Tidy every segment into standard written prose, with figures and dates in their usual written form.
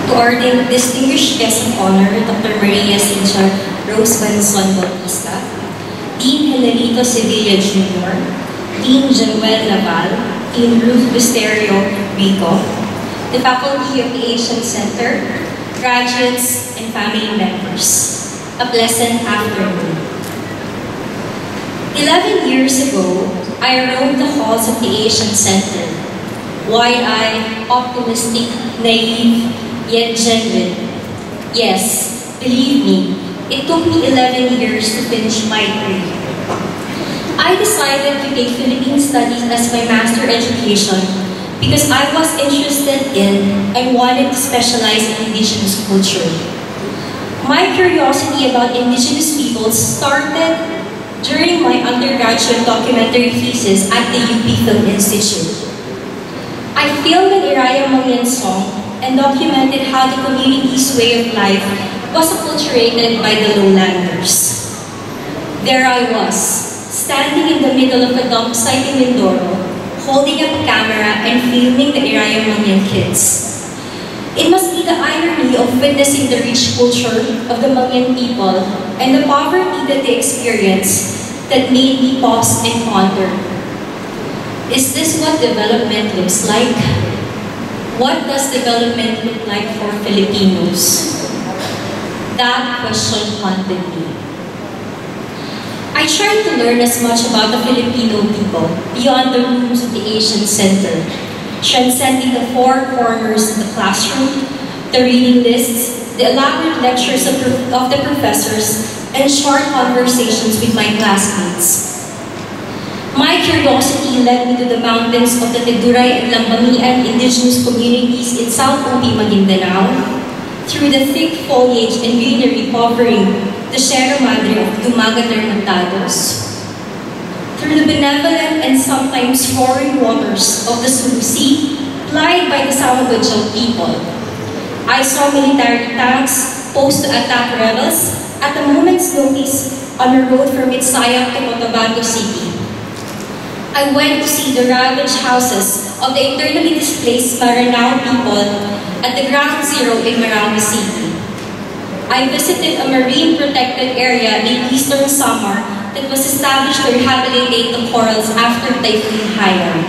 To our distinguished guest of honor, Dr. Maria Cynthia Rose Banson Bautista, Dean Henelito Sevilla Jr., Dean Januel Laval, Dean Ruth Wisterio Rico, the faculty of the Asian Center, graduates, and family members. A pleasant afternoon. 11 years ago, I roamed the halls of the Asian Center, wide-eyed, optimistic, naive, yet genuine. Yes, believe me, it took me 11 years to finish my degree. I decided to take Philippine Studies as my master education because I was interested in and wanted to specialize in indigenous culture. My curiosity about indigenous peoples started during my undergraduate documentary thesis at the UP Film Institute. I filmed an Iraya Mangyan song and documented how the community's way of life was acculturated by the lowlanders. There I was, standing in the middle of a dump site in Mindoro, holding up a camera and filming the Iraya Mangyan kids. It must be the irony of witnessing the rich culture of the Mangyan people and the poverty that they experience that made me pause and ponder. Is this what development looks like? What does development look like for Filipinos? That question haunted me. I tried to learn as much about the Filipino people beyond the rooms of the Asian Center, transcending the four corners of the classroom, the reading lists, the elaborate lectures of the professors, and short conversations with my classmates. My curiosity led me to the mountains of the Teduray and Lambamian indigenous communities in South Ubi, Maguindanao, through the thick foliage and greenery covering the Sierra Madre of Dumagat Hermantados, through the benevolent and sometimes roaring waters of the Sulu Sea, plied by the Samabadjao people. I saw military tanks posed to attack rebels at a moment's notice on the road from Mitsayap to Cotabato City. I went to see the ravaged houses of the internally displaced Maranao people at the ground zero in Marawi City. I visited a marine protected area in Eastern Samar that was established to rehabilitate the corals after Typhoon Haiyan.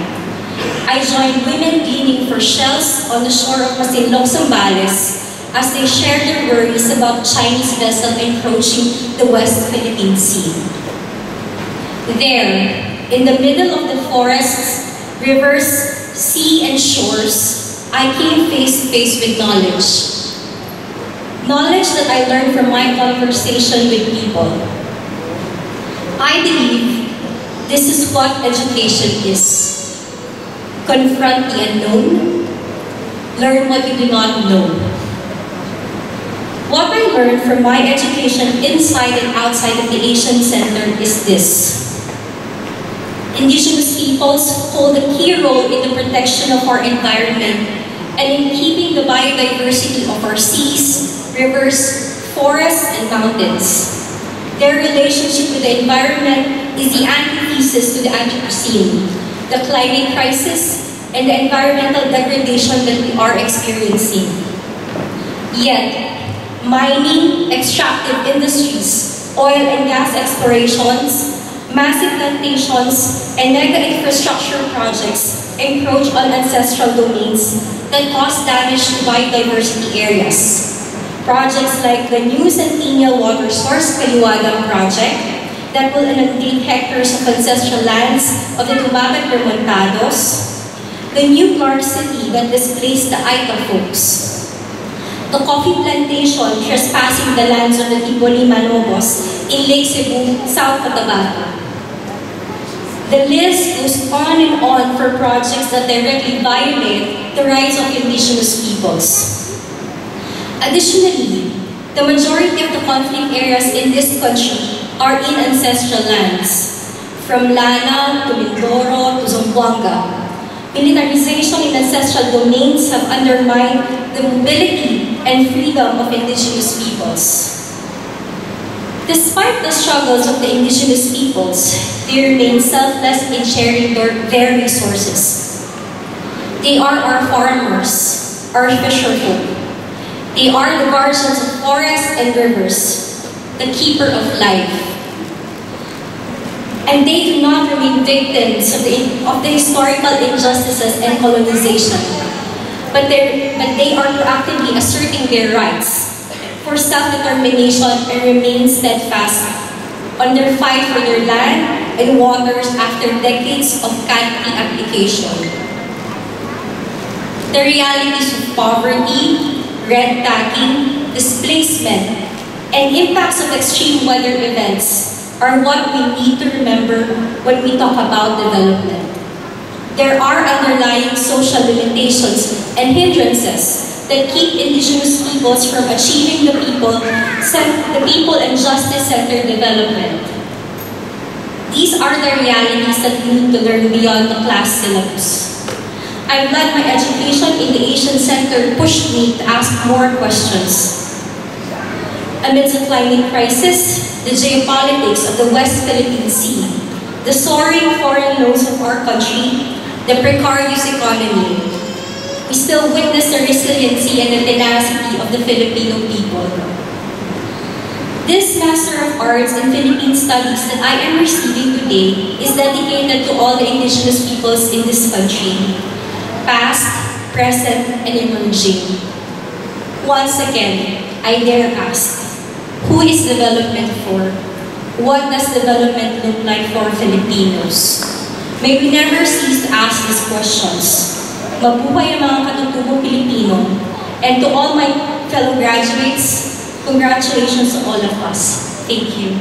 I joined women cleaning for shells on the shore of Masinloc, Zambales, as they shared their worries about Chinese vessel encroaching the West Philippine Sea. There, in the middle of the forests, rivers, sea, and shores, I came face to face with knowledge. Knowledge that I learned from my conversation with people. I believe this is what education is. Confront the unknown, learn what you do not know. What I learned from my education inside and outside of the Asian Center is this. Indigenous peoples hold a key role in the protection of our environment and in keeping the biodiversity of our seas, rivers, forests, and mountains. Their relationship with the environment is the antithesis to the Anthropocene, the climate crisis, and the environmental degradation that we are experiencing. Yet, mining, extractive industries, oil and gas explorations, massive plantations, and mega-infrastructure projects encroach on ancestral domains that cause damage to biodiversity areas. Projects like the new Centennial Water Source Kaliwagang project that will inundate hectares of ancestral lands of the Dumagat Hermantados, the new Clark City that displaced the Aita folks, the coffee plantation trespassing the lands of the Tiboli Manobos in Lake Cebu, South Cotabato. The list goes on and on for projects that directly violate the rights of indigenous peoples. Additionally, the majority of the conflict areas in this country are in ancestral lands, from Lanao to Mindoro to Zamboanga. Militarization in ancestral domains have undermined the mobility and freedom of indigenous peoples. Despite the struggles of the indigenous peoples, they remain selfless in sharing their resources. They are our farmers, our fisherfolk. They are the guardians of forests and rivers, the keeper of life. And they do not remain victims of the historical injustices and colonization, but they are proactively asserting their rights for self-determination and remain steadfast on their fight for their land and waters after decades of country application. The realities of poverty, red tagging, displacement, and impacts of extreme weather events are what we need to remember when we talk about development. There are underlying social limitations and hindrances that keep indigenous peoples from achieving the people and justice-centered development. These are the realities that we need to learn beyond the class syllabus. I'm glad my education in the Asian Center pushed me to ask more questions. Amidst the climate crisis, the geopolitics of the West Philippine Sea, the soaring foreign loans of our country, the precarious economy, we still witness the resiliency and the tenacity of the Filipino people. This Master of Arts in Philippine Studies that I am receiving today is dedicated to all the indigenous peoples in this country, past, present, and emerging. Once again, I dare ask, who is development for? What does development look like for Filipinos? May we never cease to ask these questions. Mabuhay ang mga katutubong Pilipino. And to all my fellow graduates, congratulations to all of us. Thank you.